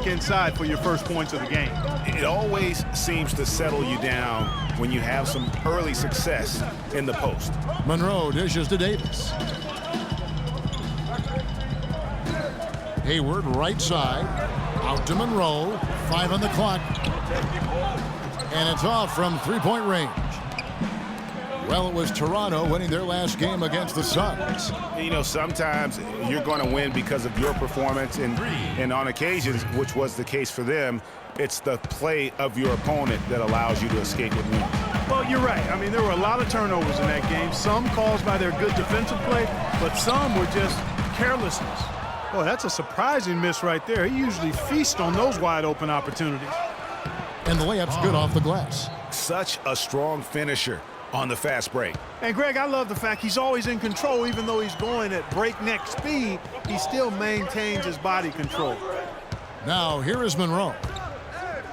look inside for your first points of the game. It always seems to settle you down when you have some early success in the post. Monroe dishes to Davis. Hayward right side. Out to Monroe. 5 on the clock. And it's off from three-point range. Well, it was Toronto winning their last game against the Suns. You know, sometimes you're going to win because of your performance, and on occasions, which was the case for them, it's the play of your opponent that allows you to escape with wins. Well, you're right. I mean, there were a lot of turnovers in that game. Some caused by their good defensive play, but some were just carelessness. Boy, that's a surprising miss right there. He usually feasts on those wide-open opportunities. And the layup's good off the glass. Such a strong finisher on the fast break. And, Greg, I love the fact he's always in control. Even though he's going at breakneck speed, he still maintains his body control. Now, here is Monroe.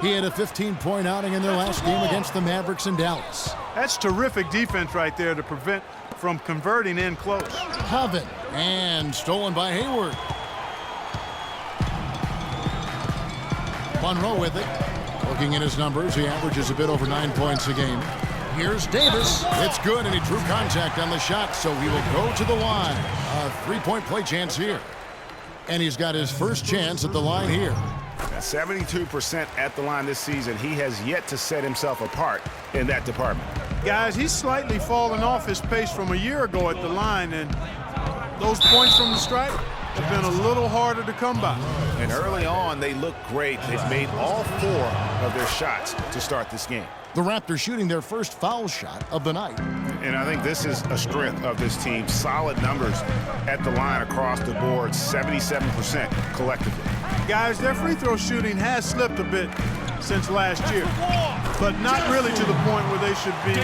He had a 15-point outing in their last game against the Mavericks in Dallas. That's terrific defense right there to prevent from converting in close. Hovin, and stolen by Hayward. Monroe with it. Looking at his numbers, he averages a bit over 9 points a game. Here's Davis. It's good, and he drew contact on the shot, so he will go to the line. A three-point play chance here. And he's got his first chance at the line here. 72% at the line this season. He has yet to set himself apart in that department. Guys, he's slightly fallen off his pace from a year ago at the line, and those points from the stripe have been a little harder to come by. And early on, they look great. They've made all 4 of their shots to start this game. The Raptors shooting their first foul shot of the night. And I think this is a strength of this team. Solid numbers at the line across the board, 77% collectively. Guys, their free throw shooting has slipped a bit since last year, but not really to the point where they should be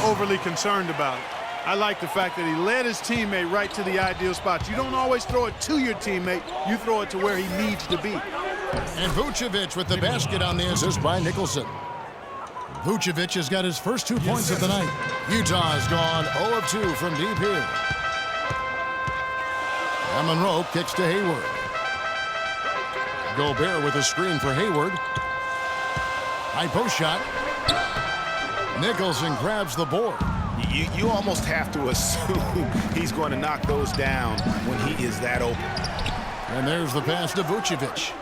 overly concerned about it. I like the fact that he led his teammate right to the ideal spot. You don't always throw it to your teammate. You throw it to where he needs to be. And Vucevic with the basket on the assist by Nicholson. Vucevic has got his first 2 points of the night. Utah has gone 0 of 2 from deep here. And Monroe kicks to Hayward. Gobert with a screen for Hayward. High post shot. Nicholson grabs the board. You almost have to assume he's going to knock those down when he is that open. And there's the pass to Vucevic.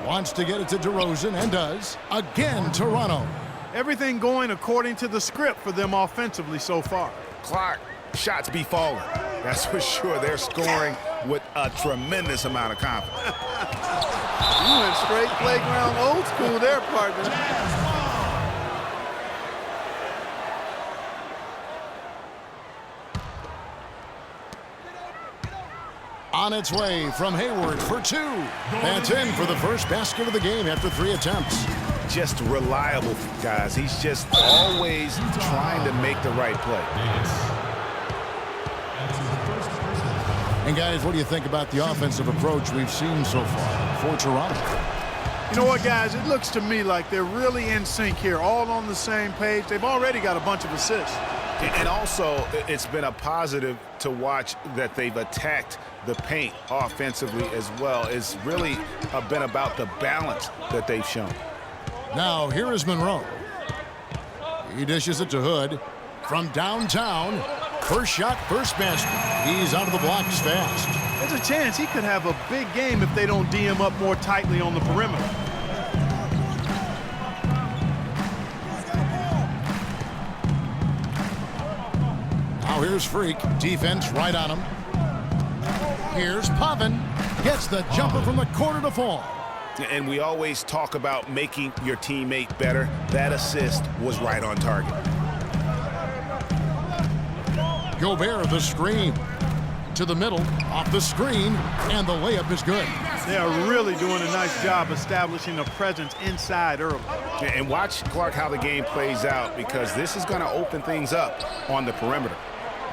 Wants to get it to DeRozan and does. Again, Toronto. Everything going according to the script for them offensively so far. Clark, shots be falling. That's for sure. They're scoring with a tremendous amount of confidence. You went straight playground old school there, partner. On its way from Hayward for 2. That's in for the first basket of the game after 3 attempts. Just reliable, guys. He's just always trying to make the right play. And guys, what do you think about the offensive approach we've seen so far for Toronto? You know what, guys? It looks to me like they're really in sync here, all on the same page. They've already got a bunch of assists. And also, it's been a positive to watch that they've attacked the paint offensively as well. It's really been about the balance that they've shown. Now, here is Monroe. He dishes it to Hood from downtown. First shot, first basket. He's out of the blocks fast. There's a chance he could have a big game if they don't D him up more tightly on the perimeter. Now here's Freak. Defense right on him. Here's Pavin. Gets the jumper from the corner to fall. And we always talk about making your teammate better. That assist was right on target. Gobert, the screen. To the middle, off the screen, and the layup is good. They are really doing a nice job establishing a presence inside early. And watch, Clark, how the game plays out, because this is going to open things up on the perimeter.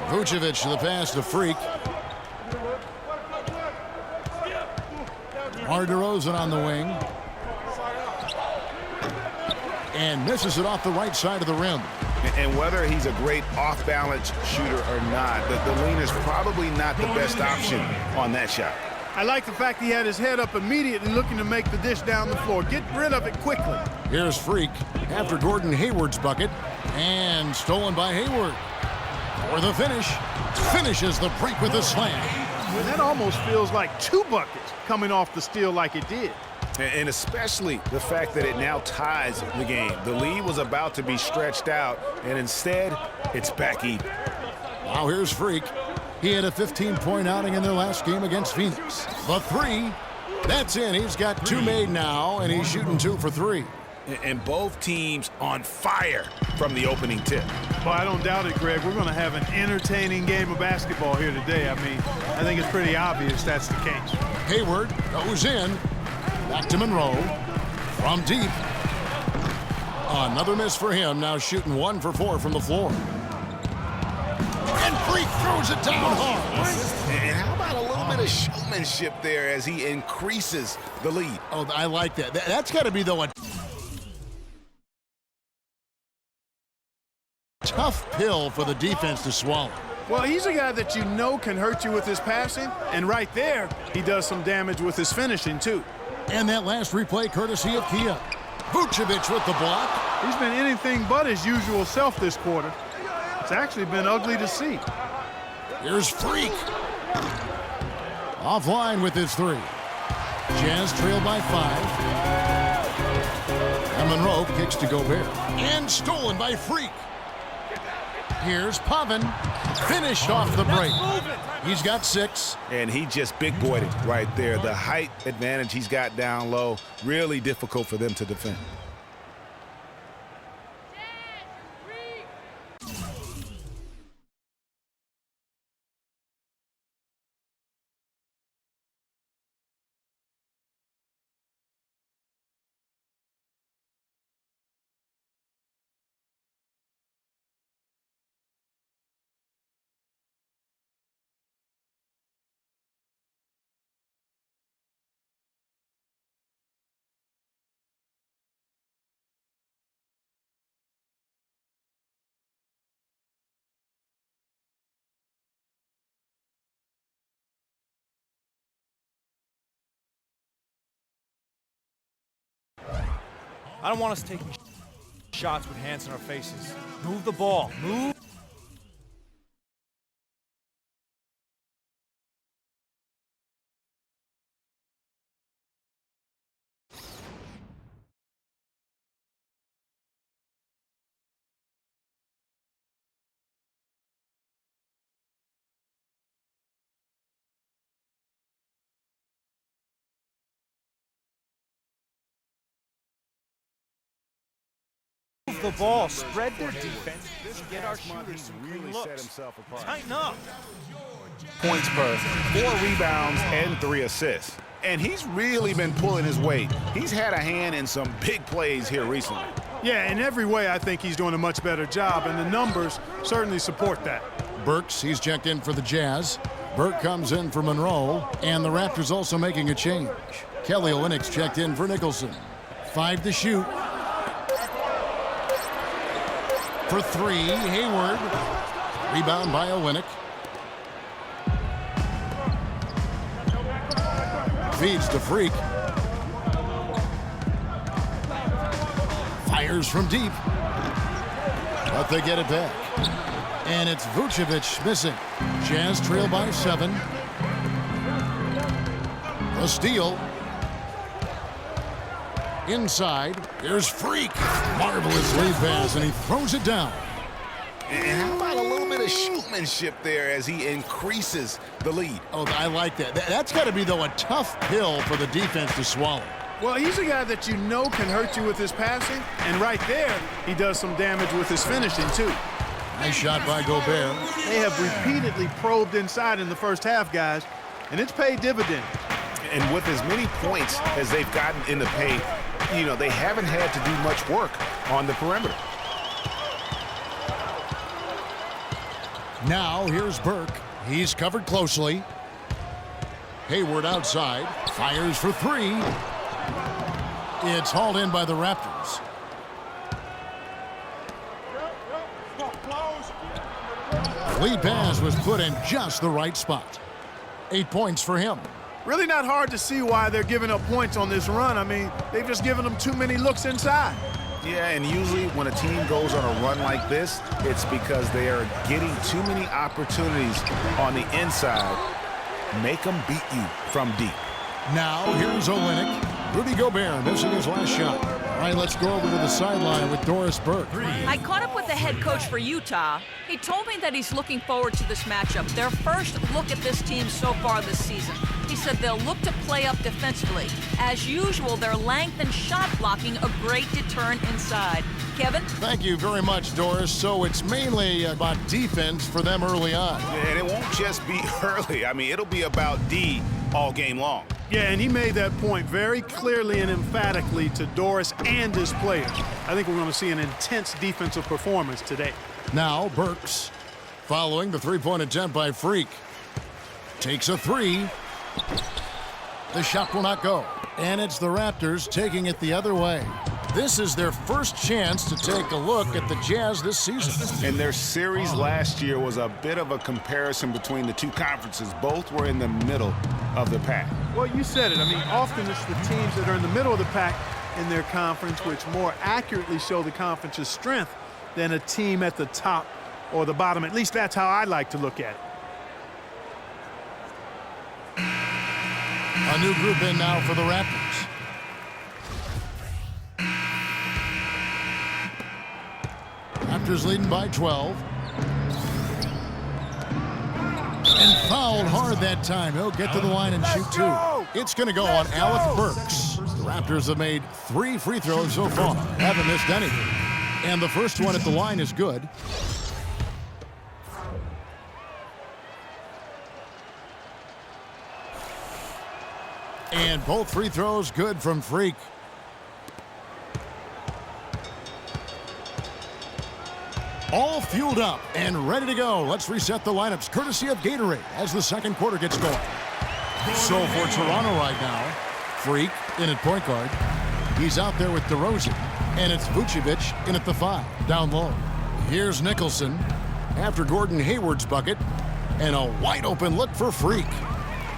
Vucevic to the pass to Freak. DeRozan on the wing. And misses it off the right side of the rim. And whether he's a great off-balance shooter or not, the lean is probably not the best option on that shot. I like the fact he had his head up immediately looking to make the dish down the floor. Get rid of it quickly. Here's Freak after Gordon Hayward's bucket. And stolen by Hayward. For the finish. Finishes the break with a slam. Well, that almost feels like 2 buckets coming off the steal like it did. And especially the fact that it now ties the game. The lead was about to be stretched out, and instead, it's back even. Now here's Freak. He had a 15-point outing in their last game against Phoenix. The 3, that's in. He's got 2 made now, and he's shooting 2 for 3. And both teams on fire from the opening tip. Well, I don't doubt it, Greg. We're going to have an entertaining game of basketball here today. I mean, I think it's pretty obvious that's the case. Hayward goes in. Back to Monroe. From deep. Another miss for him. Now shooting 1 for 4 from the floor. And Freak throws it down hard. And how about a little bit of showmanship there as he increases the lead? Oh, I like that. That's got to be, though, a tough pill for the defense to swallow. Well, he's a guy that you know can hurt you with his passing, and right there, he does some damage with his finishing, too. And that last replay courtesy of Kia. Vucevic with the block. He's been anything but his usual self this quarter. It's actually been ugly to see. Here's Freak. Offline with his 3. Jazz trail by 5. And Monroe kicks to Gobert. And stolen by Freak. Here's Pavin. Finished off the break. He's got 6. And he just big-boyed it right there. The height advantage he's got down low, really difficult for them to defend. I don't want us taking shots with hands in our faces. Move the ball. Move. The ball, spread their defense, get our shooters some clean looks. Tighten up. Points per, 4 rebounds and 3 assists. And he's really been pulling his weight. He's had a hand in some big plays here recently. Yeah, in every way, I think he's doing a much better job, and the numbers certainly support that. Burks, he's checked in for the Jazz. Burke comes in for Monroe, and the Raptors also making a change. Kelly Olynyk's checked in for Nicholson. 5 to shoot. For 3, Hayward. Rebound by Olynyk. Feeds to Freak. Fires from deep. But they get it back. And it's Vucevic missing. Jazz trail by 7. The steal. Inside, here's Freak. Marvelous lead pass, and he throws it down. And how about a little bit of showmanship there as he increases the lead? Oh, I like that. That's got to be, though, a tough pill for the defense to swallow. Well, he's a guy that you know can hurt you with his passing, and right there, he does some damage with his finishing, too. Nice shot by Gobert. They have repeatedly probed inside in the first half, guys, and it's paid dividends. And with as many points as they've gotten in the paint, you know, they haven't had to do much work on the perimeter. Now, here's Burke. He's covered closely. Hayward outside. Fires for 3. It's hauled in by the Raptors. Lead pass was put in just the right spot. 8 points for him. Really not hard to see why they're giving up points on this run. I mean, they've just given them too many looks inside. Yeah, and usually when a team goes on a run like this, it's because they are getting too many opportunities on the inside. Make them beat you from deep. Now, here's Olynyk. Rudy Gobert missing his last shot. All right, let's go over to the sideline with Doris Burke. I caught up with the head coach for Utah. He told me that he's looking forward to this matchup. Their first look at this team so far this season. He said they'll look to play up defensively. As usual, their length and shot blocking a great deterrent inside. Kevin? Thank you very much, Doris. So it's mainly about defense for them early on. And it won't just be early. I mean, it'll be about D all game long. Yeah, and he made that point very clearly and emphatically to Doris and his players. I think we're going to see an intense defensive performance today. Now, Burks, following the three-point attempt by Freak. Takes a three. The shot will not go. And it's the Raptors taking it the other way. This is their first chance to take a look at the Jazz this season. And their series last year was a bit of a comparison between the two conferences. Both were in the middle of the pack. Well, you said it. I mean, often it's the teams that are in the middle of the pack in their conference which more accurately show the conference's strength than a team at the top or the bottom. At least that's how I like to look at it. A new group in now for the Raptors. Raptors leading by 12. And fouled hard that time. He'll get to the line and shoot two. It's going to go on Alec Burks. The Raptors have made 3 free throws so far. Haven't missed anything. And the first one at the line is good. And both free throws good from Freak. All fueled up and ready to go. Let's reset the lineups courtesy of Gatorade as the second quarter gets going. So for Toronto right now, Freak in at point guard. He's out there with DeRozan. And it's Vucevic in at the 5, down low. Here's Nicholson after Gordon Hayward's bucket. And a wide open look for Freak.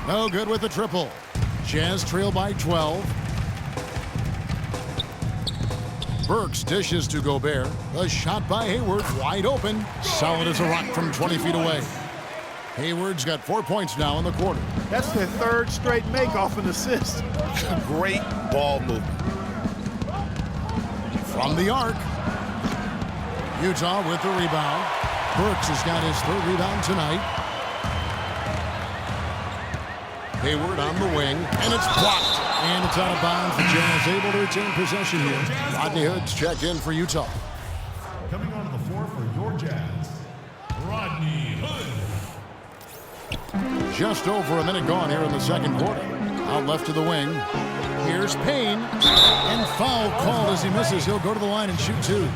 No good with the triple. Jazz trail by 12. Burks dishes to Gobert. A shot by Hayward, wide open. Solid as a rock from 20 feet away. Hayward's got 4 points now in the quarter. That's their third straight make off an assist. Great ball movement. From the arc. Utah with the rebound. Burks has got his 3rd rebound tonight. Hayward on the wing, and it's blocked. And it's out of bounds. The Jazz able to retain possession here. Rodney Hood's checked in for Utah. Coming onto the floor for your Jazz, Rodney Hood. Just over a minute gone here in the second quarter. Out left to the wing. Here's Payne. And foul called as he misses. He'll go to the line and shoot 2.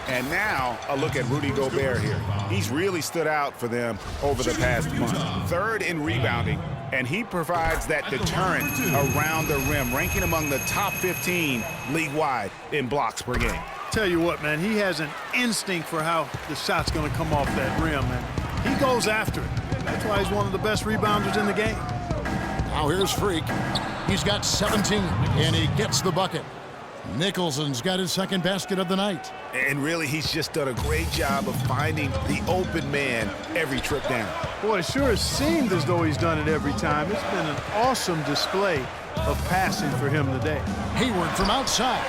And now a look at Rudy Gobert here. He's really stood out for them over the past month. 3rd in rebounding, and he provides that deterrent around the rim, ranking among the top 15 league-wide in blocks per game. Tell you what, man, he has an instinct for how the shot's going to come off that rim, and he goes after it. That's why he's one of the best rebounders in the game. Now here's Freak. He's got 17, and he gets the bucket. Nicholson's got his 2nd basket of the night. And really, he's just done a great job of finding the open man every trip down. Boy, it sure has seemed as though he's done it every time. It's been an awesome display of passing for him today. Hayward from outside.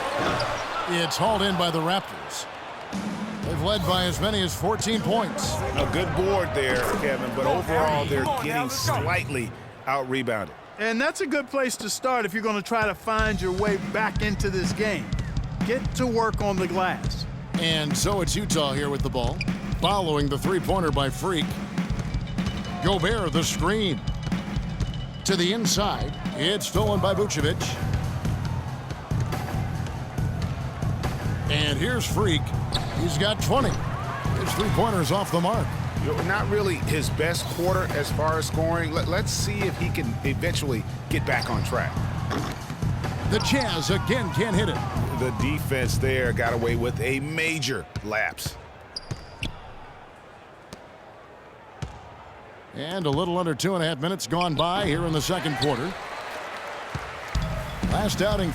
It's hauled in by the Raptors. They've led by as many as 14 points. A good board there, Kevin, but overall, they're getting slightly out-rebounded. And that's a good place to start if you're going to try to find your way back into this game. Get to work on the glass. And so it's Utah here with the ball. Following the three-pointer by Freak. Gobert, the screen. To the inside. It's stolen by Vucevic. And here's Freak. He's got 20. His three-pointer's off the mark. Not really his best quarter as far as scoring. Let's see if he can eventually get back on track. The Jazz again can't hit it. The defense there got away with a major lapse. And a little under 2.5 minutes gone by here in the second quarter. Last outing for